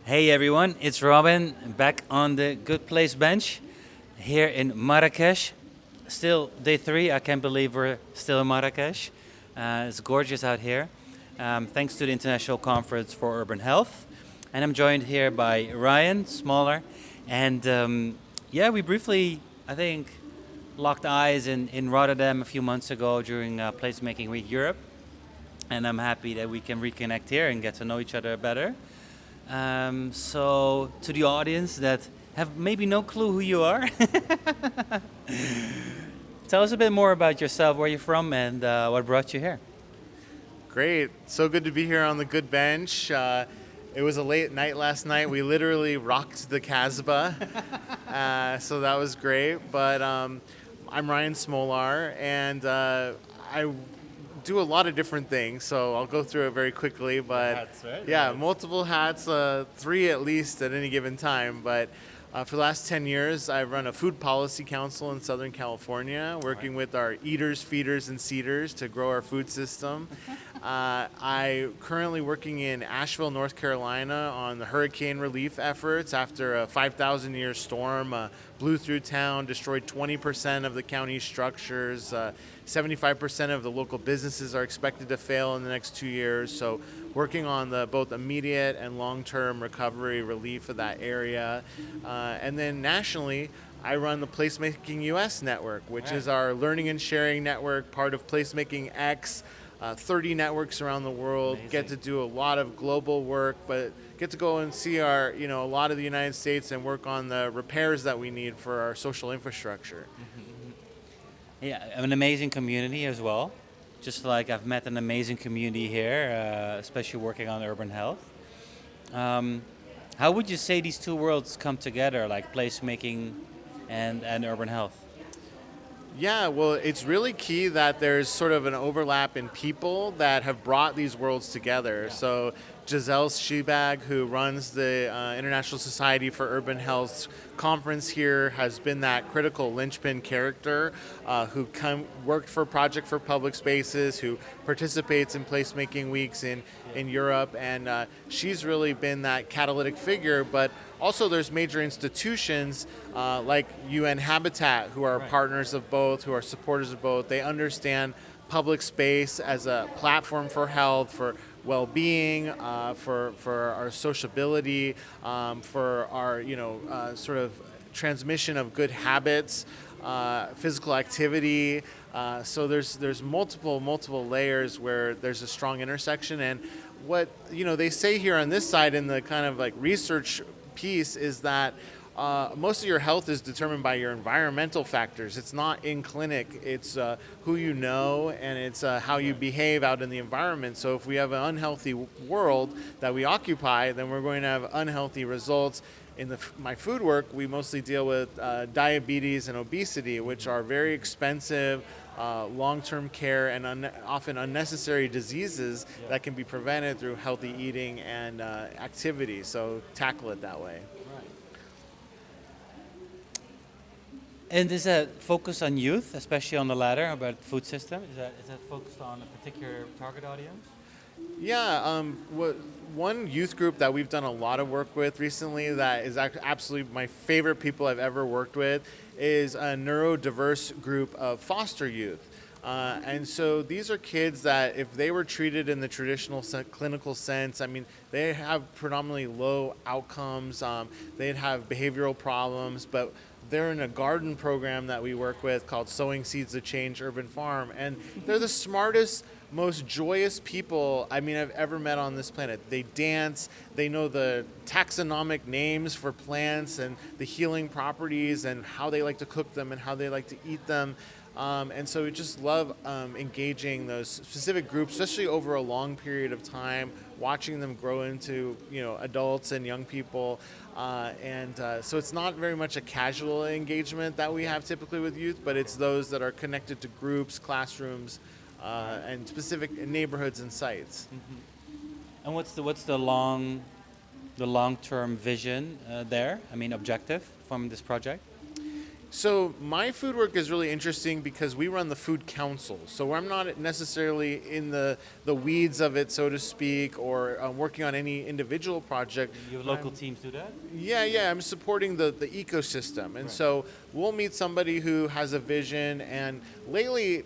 Hey everyone, it's Robin back on the Good Place bench here in Marrakech. Still day 3, I can't believe we're still in Marrakech. It's gorgeous out here. Thanks to the International Conference for Urban Health. And I'm joined here by Ryan Smolar. And yeah, we briefly, I think, locked eyes in Rotterdam a few months ago during Placemaking Week Europe. And I'm happy that we can reconnect here and get to know each other better. So, to the audience that have maybe no clue who you are, tell us a bit more about yourself, where you're from, and what brought you here. Great. So good to be here on the good bench. It was a late night last night. We literally rocked the Casbah. So that was great. But I'm Ryan Smolar, and I do a lot of different things. So I'll go through it very quickly. But Hats, right? yeah, Right. multiple hats, 3 at least at any given time. But for the last 10 years, I've run a food policy council in Southern California, working with our eaters, feeders, and seeders to grow our food system. I currently working in Asheville, North Carolina on the hurricane relief efforts after a 5,000-year storm blew through town, destroyed 20% of the county's structures. 75% of the local businesses are expected to fail in the next 2 years. So working on the both immediate and long-term recovery relief of that area. And then nationally, I run the PlacemakingUS network, which is our learning and sharing network, part of PlacemakingX. 30 networks around the world. Amazing. Get to do a lot of global work, but get to go and see a lot of the United States and work on the repairs that we need for our social infrastructure. Yeah, an amazing community as well. Just like I've met an amazing community here, especially working on urban health. How would you say these two worlds come together, like placemaking and urban health? Yeah, well, it's really key that there's sort of an overlap in people that have brought these worlds together. Yeah. So Giselle Schebag, who runs the International Society for Urban Health's conference here, has been that critical linchpin character who worked for Project for Public Spaces, who participates in placemaking weeks in Europe, and she's really been that catalytic figure. But also there's major institutions like UN Habitat, who are Right. partners of both, who are supporters of both. They understand public space as a platform for health, for well-being, for our sociability, for our sort of transmission of good habits, physical activity. So there's multiple layers where there's a strong intersection. And what they say here on this side in the kind of like research piece is that most of your health is determined by your environmental factors. It's not in clinic. It's who you know, and it's how you behave out in the environment. So if we have an unhealthy world that we occupy, then we're going to have unhealthy results. In my food work, we mostly deal with diabetes and obesity, which are very expensive, long-term care, and often unnecessary diseases that can be prevented through healthy eating and activity. So tackle it that way. And is that focused on youth, especially on the latter, about food system? Is that focused on a particular target audience? Yeah, one youth group that we've done a lot of work with recently that is absolutely my favorite people I've ever worked with is a neurodiverse group of foster youth. And so these are kids that if they were treated in the traditional clinical sense, I mean, they have predominantly low outcomes, they'd have behavioral problems, but they're in a garden program that we work with called Sowing Seeds of Change Urban Farm, and they're the smartest, most joyous people I've ever met on this planet. They dance, they know the taxonomic names for plants and the healing properties and how they like to cook them and how they like to eat them. And so we just love engaging those specific groups, especially over a long period of time, watching them grow into adults and young people. So it's not very much a casual engagement that we have typically with youth, but it's those that are connected to groups, classrooms, and specific neighborhoods and sites. And what's the long-term vision there? I mean, objective from this project? So my food work is really interesting because we run the food council. So I'm not necessarily in the weeds of it, so to speak, or working on any individual project. Your But local teams do that? yeah, I'm supporting the ecosystem. And Right. so we'll meet somebody who has a vision. And lately,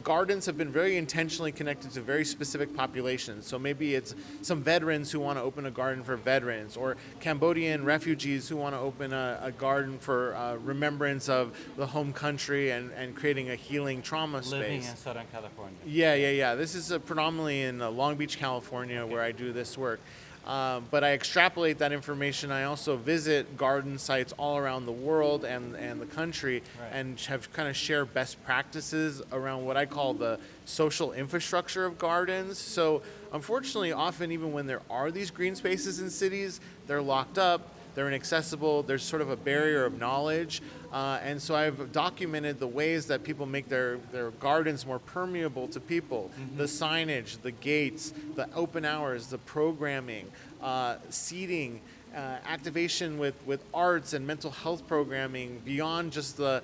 gardens have been very intentionally connected to very specific populations. So maybe it's some veterans who want to open a garden for veterans, or Cambodian refugees who want to open a garden for remembrance of the home country and creating a healing trauma Living space. in Southern California. Yeah. This is predominantly in Long Beach, California, where I do this work. But I extrapolate that information. I also visit garden sites all around the world and the country, Right. and have kind of share best practices around what I call the social infrastructure of gardens. So unfortunately, often even when there are these green spaces in cities, they're locked up, they're inaccessible, there's sort of a barrier of knowledge. And so I've documented the ways that people make their gardens more permeable to people. The signage, the gates, the open hours, the programming, seating, activation with arts and mental health programming beyond just the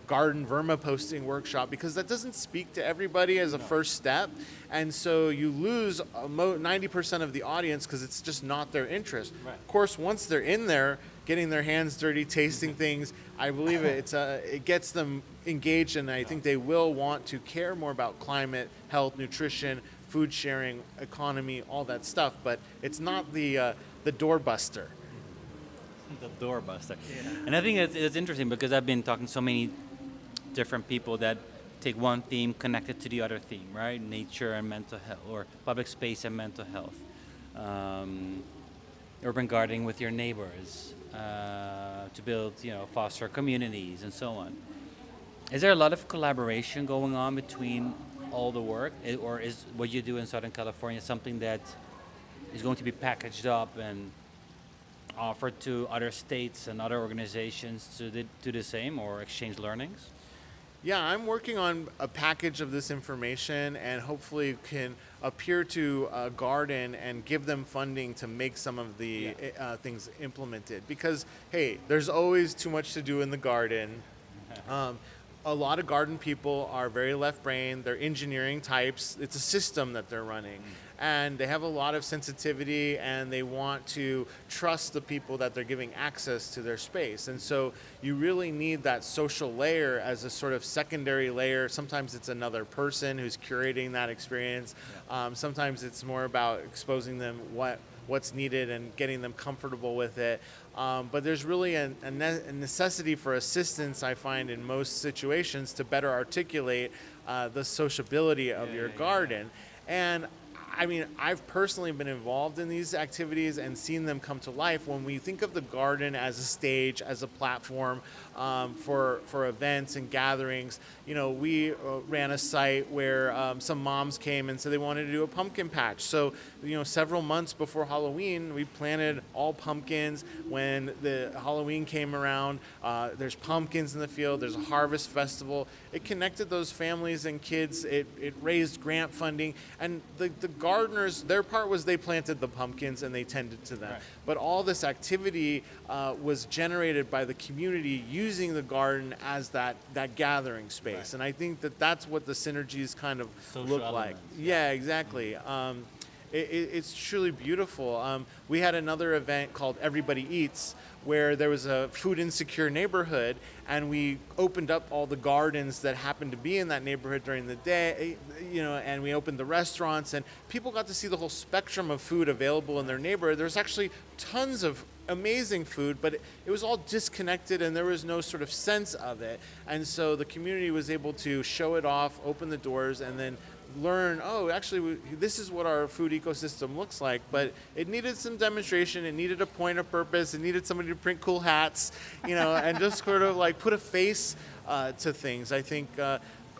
garden vermiposting workshop, because that doesn't speak to everybody as a first step. And so you lose 90% of the audience because it's just not their interest. Right. Of course, once they're in there, getting their hands dirty, tasting things, I believe it gets them engaged, and I think they will want to care more about climate, health, nutrition, food sharing, economy, all that stuff. But it's not the doorbuster. The doorbuster. And I think it's interesting because I've been talking to so many different people that take one theme connected to the other theme, right? Nature and mental health, or public space and mental health. Urban gardening with your neighbors, to build, foster communities and so on. Is there a lot of collaboration going on between all the work, or is what you do in Southern California something that is going to be packaged up and offered to other states and other organizations to do the same or exchange learnings? Yeah, I'm working on a package of this information, and hopefully can appear to a garden and give them funding to make some of the things implemented. Because, hey, there's always too much to do in the garden. A lot of garden people are very left-brained. They're engineering types. It's a system that they're running. And they have a lot of sensitivity, and they want to trust the people that they're giving access to their space. And so you really need that social layer as a sort of secondary layer. Sometimes it's another person who's curating that experience. Sometimes it's more about exposing them what's needed and getting them comfortable with it. But there's really a necessity for assistance, I find, in most situations to better articulate the sociability of your garden. And I mean, I've personally been involved in these activities and seen them come to life. When we think of the garden as a stage, as a platform for events and gatherings, we ran a site where some moms came and said they wanted to do a pumpkin patch. So, several months before Halloween, we planted all pumpkins. When the Halloween came around, there's pumpkins in the field. There's a harvest festival. It connected those families and kids. It raised grant funding, and the gardeners, their part was they planted the pumpkins and they tended to them. Right. But all this activity was generated by the community using the garden as that gathering space. Right. And I think that's what the synergies kind of Social look like. elements. Yeah, exactly. It's truly beautiful. We had another event called Everybody Eats, where there was a food insecure neighborhood, and we opened up all the gardens that happened to be in that neighborhood during the day, and we opened the restaurants, and people got to see the whole spectrum of food available in their neighborhood. There's actually tons of amazing food, but it was all disconnected, and there was no sort of sense of it. And so the community was able to show it off, open the doors, and then learn, actually, this is what our food ecosystem looks like. But it needed some demonstration. It needed a point of purpose. It needed somebody to print cool hats, and just sort of like put a face to things. I think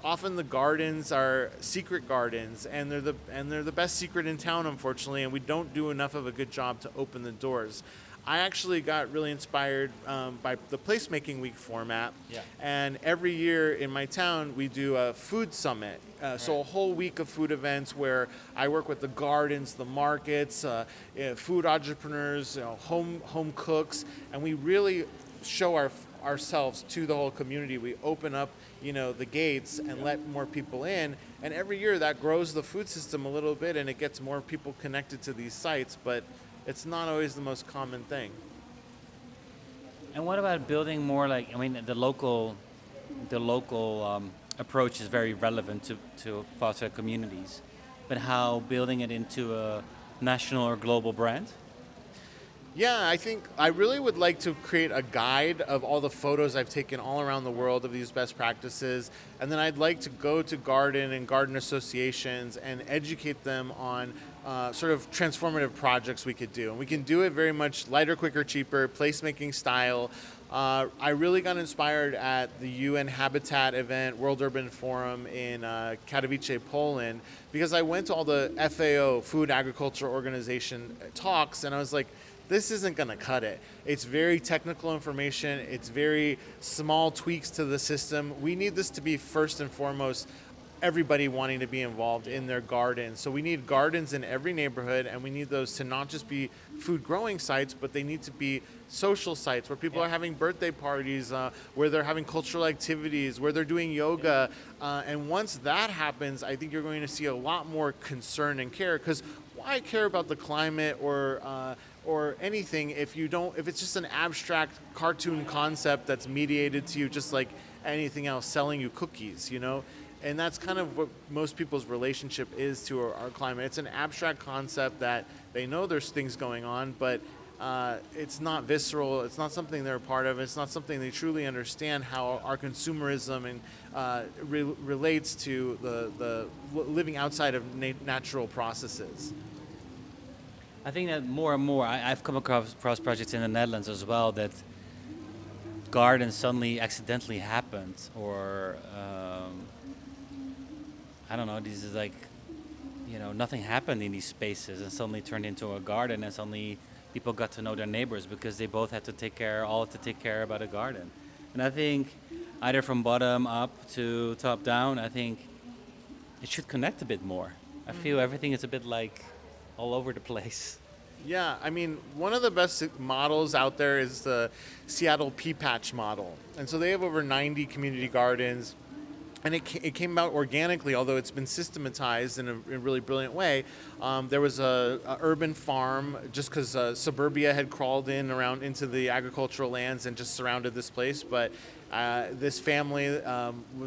often the gardens are secret gardens, and they're the best secret in town, unfortunately, and we don't do enough of a good job to open the doors. I actually got really inspired by the Placemaking Week format. Yeah. And every year in my town, we do a food summit. So a whole week of food events where I work with the gardens, the markets, food entrepreneurs, home cooks, and we really show ourselves to the whole community. We open up, the gates and let more people in. And every year that grows the food system a little bit and it gets more people connected to these sites, but it's not always the most common thing. And what about building more like, I mean, the local approach is very relevant to foster communities, but how building it into a national or global brand? Yeah, I think I really would like to create a guide of all the photos I've taken all around the world of these best practices. And then I'd like to go to garden and garden associations and educate them on sort of transformative projects we could do. And we can do it very much lighter, quicker, cheaper, placemaking style. I really got inspired at the UN Habitat event, World Urban Forum in Katowice, Poland, because I went to all the FAO, Food Agriculture Organization talks, and I was like, this isn't going to cut it. It's very technical information. It's very small tweaks to the system. We need this to be first and foremost everybody wanting to be involved in their garden. So we need gardens in every neighborhood, and we need those to not just be food growing sites, but they need to be social sites where people are having birthday parties, where they're having cultural activities, where they're doing yoga. And once that happens, I think you're going to see a lot more concern and care, because why care about the climate or anything if it's just an abstract cartoon concept that's mediated to you just like anything else, selling you cookies, And that's kind of what most people's relationship is to our climate. It's an abstract concept that they know there's things going on, but it's not visceral. It's not something they're a part of. It's not something they truly understand how our consumerism and relates to the living outside of natural processes. I think that more and more, I've come across projects in the Netherlands as well that gardens suddenly accidentally happened, or I don't know, this is like, nothing happened in these spaces and suddenly turned into a garden, and suddenly people got to know their neighbors because they both had to take care about a garden. And I think either from bottom up to top down, I think it should connect a bit more. I feel everything is a bit like all over the place. Yeah, I mean, one of the best models out there is the Seattle Pea Patch model. And so they have over 90 community gardens. And it came about organically, although it's been systematized in a really brilliant way. There was a urban farm, just because suburbia had crawled into the agricultural lands and just surrounded this place. But this family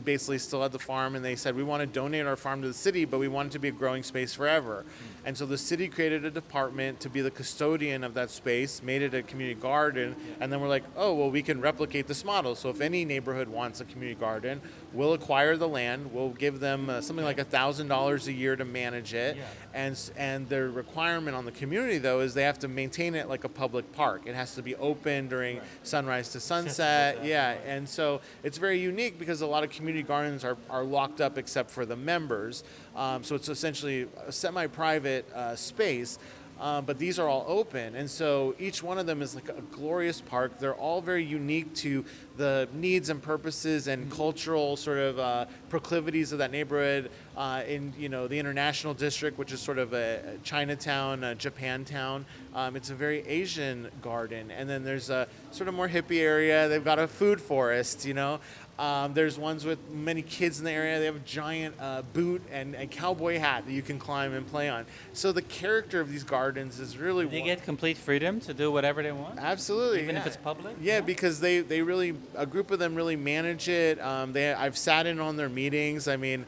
basically still had the farm, and they said, we want to donate our farm to the city, but we want it to be a growing space forever. And so the city created a department to be the custodian of that space, made it a community garden, and then we're like, oh, well, we can replicate this model. So if any neighborhood wants a community garden, we'll acquire the land, we'll give them something like $1,000 a year to manage it, and their requirement on the community, though, is they have to maintain it like a public park. It has to be open during sunrise to sunset, and so it's very unique because a lot of community gardens are locked up except for the members. So it's essentially a semi-private space, but these are all open. And so each one of them is like a glorious park. They're all very unique to the needs and purposes and cultural sort of proclivities of that neighborhood. In the International District, which is sort of a Chinatown, Japantown, it's a very Asian garden. And then there's a sort of more hippie area. They've got a food forest, There's ones with many kids in the area. They have a giant boot and a cowboy hat that you can climb and play on. So the character of these gardens is really... They get complete freedom to do whatever they want? Absolutely. Even if it's public? Yeah, because they really, a group of them really manage it. I've sat in on their meetings. I mean,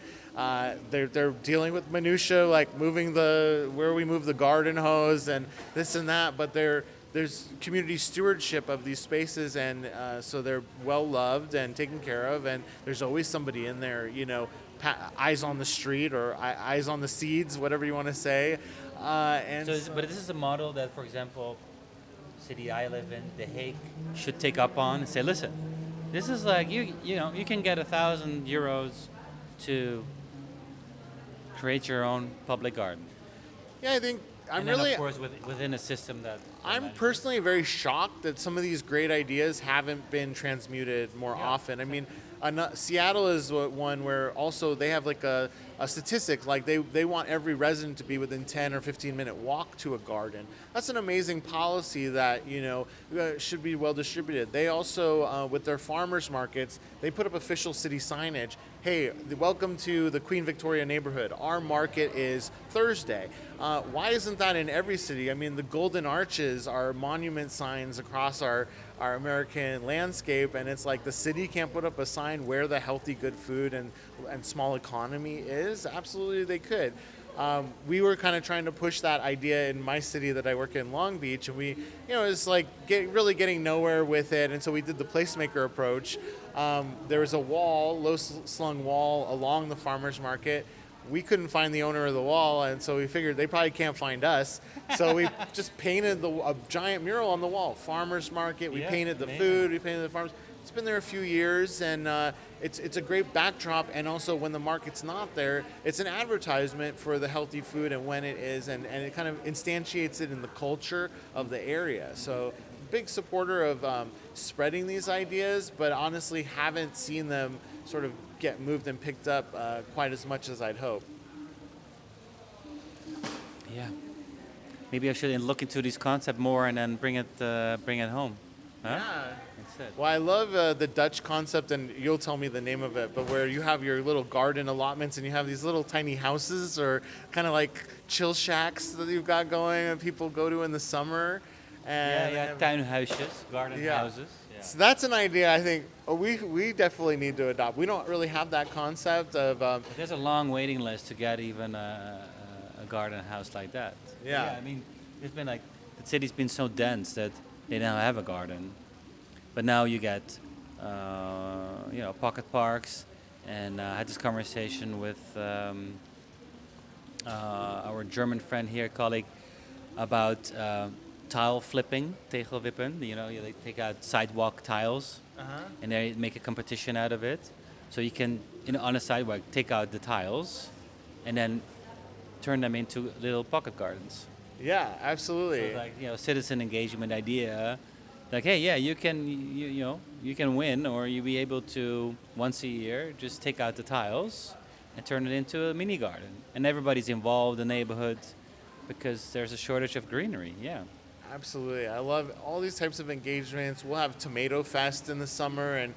they're dealing with minutia, like where we move the garden hose and this and that, but there's community stewardship of these spaces, and so they're well loved and taken care of, and there's always somebody in there, eyes on the street or eyes on the seeds, whatever you want to say. But this is a model that, for example, city I live in, The Hague, should take up on and say, listen, this is like you can get €1,000 to create your own public garden. Yeah, I think of course, within a system that... I'm personally very shocked that some of these great ideas haven't been transmuted more often. I mean, Seattle is one where also they have like a statistic, like they want every resident to be within 10 or 15-minute walk to a garden. That's an amazing policy that should be well distributed. They also with their farmers markets, they put up official city signage. Hey, welcome to the Queen Victoria neighborhood. Our market is Thursday. Why isn't that in every city? I mean, the Golden Arches are monument signs across our American landscape, and it's like the city can't put up a sign where the healthy, good food and small economy is. Absolutely, they could. We were kind of trying to push that idea in my city that I work in, Long Beach, and we, it's like really getting nowhere with it, and so we did the placemaker approach. There was a low-slung wall along the farmers market. We couldn't find the owner of the wall, and so we figured they probably can't find us. So we just painted a giant mural on the wall. Farmers market. We painted the food. We painted the farmers. It's been there a few years, and it's a great backdrop. And also, when the market's not there, it's an advertisement for the healthy food and when it is, and it kind of instantiates it in the culture of the area. So, big supporter of spreading these ideas, but honestly haven't seen them sort of get moved and picked up quite as much as I'd hope. Yeah. Maybe I should look into this concept more and then bring it home. Huh? Yeah. That's it. Well, I love the Dutch concept, and you'll tell me the name of it, but where you have your little garden allotments and you have these little tiny houses or kind of like chill shacks that you've got going and people go to in the summer. And tuinhuisjes, garden houses. Yeah. So that's an idea I think we definitely need to adopt. We don't really have that concept of... There's a long waiting list to get even a garden house like that. Yeah. I mean, it's been like, the city's been so dense that they now have a garden. But now you get, pocket parks. And I had this conversation with our German friend here, colleague, about tile flipping, tegelwippen. They take out sidewalk tiles and they make a competition out of it. So you can, on a sidewalk, take out the tiles and then turn them into little pocket gardens. Yeah, absolutely. So it's like, citizen engagement idea. Like, hey, yeah, you can win, or you'll be able to once a year just take out the tiles and turn it into a mini garden, and everybody's involved, the neighborhood, because there's a shortage of greenery. Yeah. Absolutely. I love all these types of engagements. We'll have Tomato Fest in the summer and,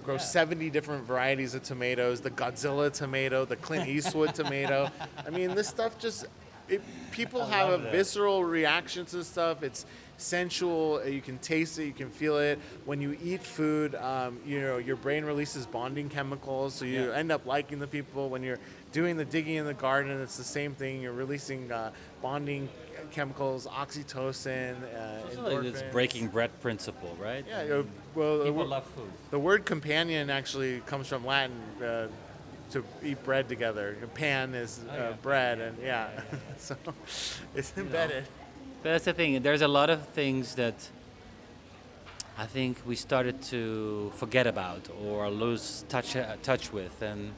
grow 70 different varieties of tomatoes, the Godzilla tomato, the Clint Eastwood tomato. I mean, this stuff people have a visceral reaction to stuff. It's sensual. You can taste it. You can feel it. When you eat food, your brain releases bonding chemicals, so you end up liking the people. When you're doing the digging in the garden, it's the same thing. You're releasing bonding chemicals, oxytocin, endorphins. It's breaking bread principle, right? Yeah. Well, people love food. The word companion actually comes from Latin. To eat bread together. Pan is bread, and so it's embedded. But that's the thing. There's a lot of things that I think we started to forget about or lose touch with, and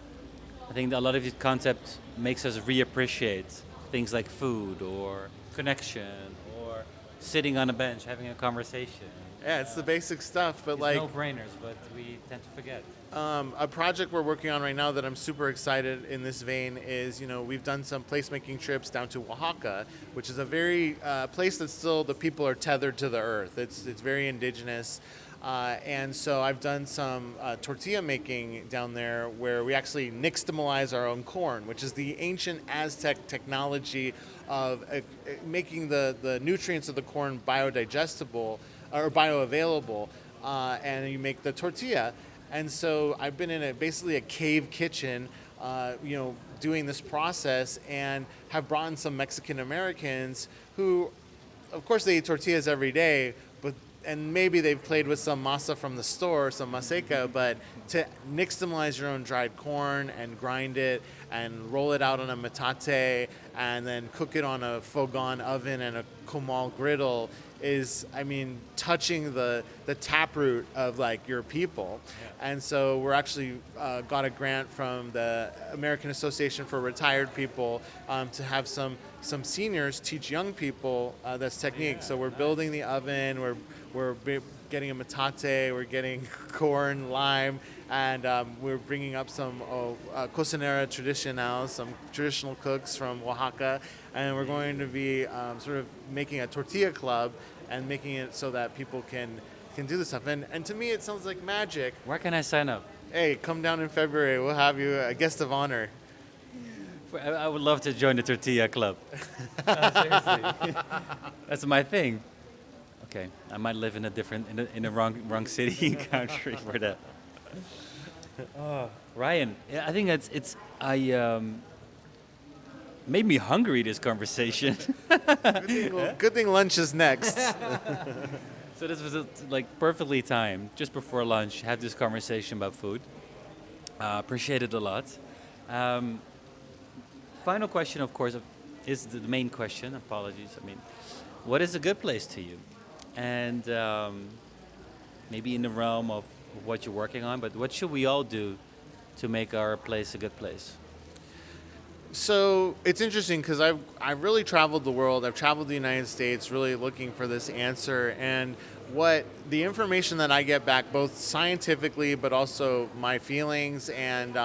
I think that a lot of this concept makes us reappreciate things like food or connection or sitting on a bench having a conversation. Yeah, it's the basic stuff, but it's like no-brainers, but we tend to forget. A project we're working on right now that I'm super excited in this vein is, we've done some placemaking trips down to Oaxaca, which is a very place that still the people are tethered to the earth. It's very indigenous. And so I've done some tortilla making down there where we actually nixtamalize our own corn, which is the ancient Aztec technology of making the nutrients of the corn biodigestible or bioavailable, and you make the tortilla. And so I've been in basically a cave kitchen, doing this process, and have brought in some Mexican Americans who, of course, they eat tortillas every day, and maybe they've played with some masa from the store, some maseca, but to nixtamalize your own dried corn and grind it and roll it out on a metate and then cook it on a fogon oven and a comal griddle is, touching the taproot of your people. Yeah. And so we're actually got a grant from the American Association for Retired People to have some seniors teach young people this technique. Yeah, so we're building the oven, we're getting a metate, we're getting corn, lime, and we're bringing up some cocinera tradicional, some traditional cooks from Oaxaca, and we're going to be sort of making a tortilla club and making it so that people can do this stuff. And to me, it sounds like magic. Where can I sign up? Hey, come down in February. We'll have you a guest of honor. I would love to join the tortilla club. Seriously. That's my thing. Okay, I might live in a different, in the wrong city and country for that. Ryan, yeah, I think made me hungry, this conversation. Good thing lunch is next. So this was like perfectly timed, just before lunch, have this conversation about food. Appreciate it a lot. Final question, of course, is the main question. Apologies. I mean, what is a good place to you? And maybe in the realm of what you're working on, but what should we all do to make our place a good place? So it's interesting because I've really traveled the world. I've traveled the United States, really looking for this answer. And what the information that I get back, both scientifically, but also my feelings and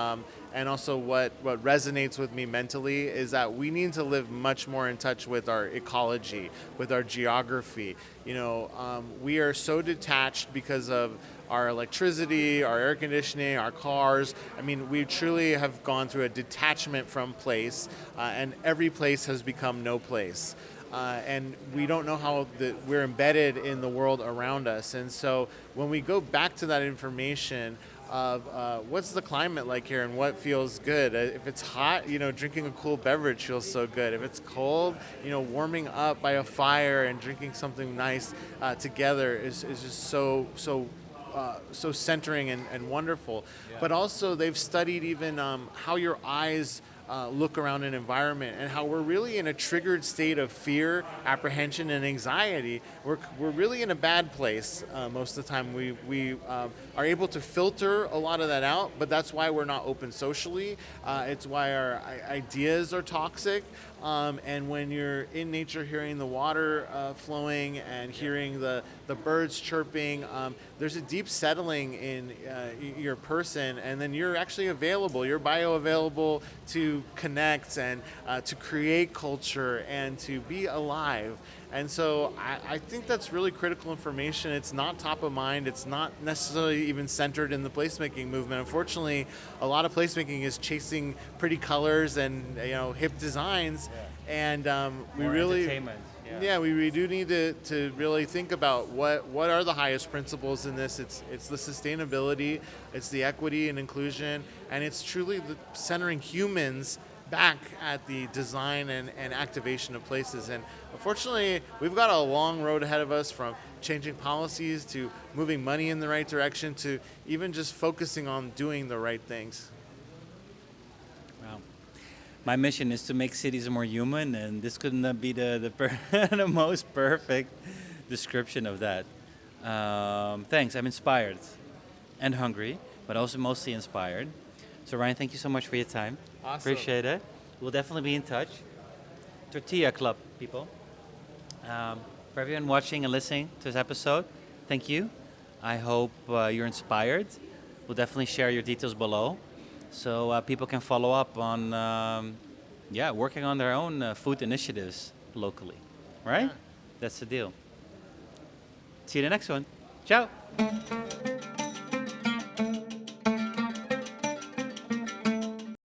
also what resonates with me mentally, is that we need to live much more in touch with our ecology, with our geography. We are so detached because of our electricity, our air conditioning, our cars. I mean, we truly have gone through a detachment from place, and every place has become no place. And we don't know how we're embedded in the world around us. And so when we go back to that information of what's the climate like here and what feels good. If it's hot, drinking a cool beverage feels so good. If it's cold, warming up by a fire and drinking something nice together is just so centering and wonderful. Yeah. But also they've studied even how your eyes look around an environment and how we're really in a triggered state of fear, apprehension, and anxiety. We're really in a bad place most of the time. We are able to filter a lot of that out, but that's why we're not open socially. It's why our ideas are toxic. And when you're in nature, hearing the water flowing and hearing the birds chirping, there's a deep settling in your person, and then you're actually available. You're bioavailable to connect and to create culture and to be alive. And so I think that's really critical information. It's not top of mind. It's not necessarily even centered in the placemaking movement. Unfortunately, a lot of placemaking is chasing pretty colors and hip designs. Yeah. And we more really, entertainment. Yeah, we do need to really think about what are the highest principles in this. It's the sustainability, it's the equity and inclusion, and it's truly the centering humans back at the design and activation of places. And unfortunately, we've got a long road ahead of us, from changing policies to moving money in the right direction to even just focusing on doing the right things. Wow. My mission is to make cities more human, and this couldn't be the most perfect description of that. Thanks. I'm inspired and hungry, but also mostly inspired. So Ryan, thank you so much for your time. Awesome. Appreciate it. We'll definitely be in touch. Tortilla Club, people. For everyone watching and listening to this episode, thank you. I hope you're inspired. We'll definitely share your details below, so people can follow up on working on their own food initiatives locally. Right? Yeah. That's the deal. See you in the next one. Ciao.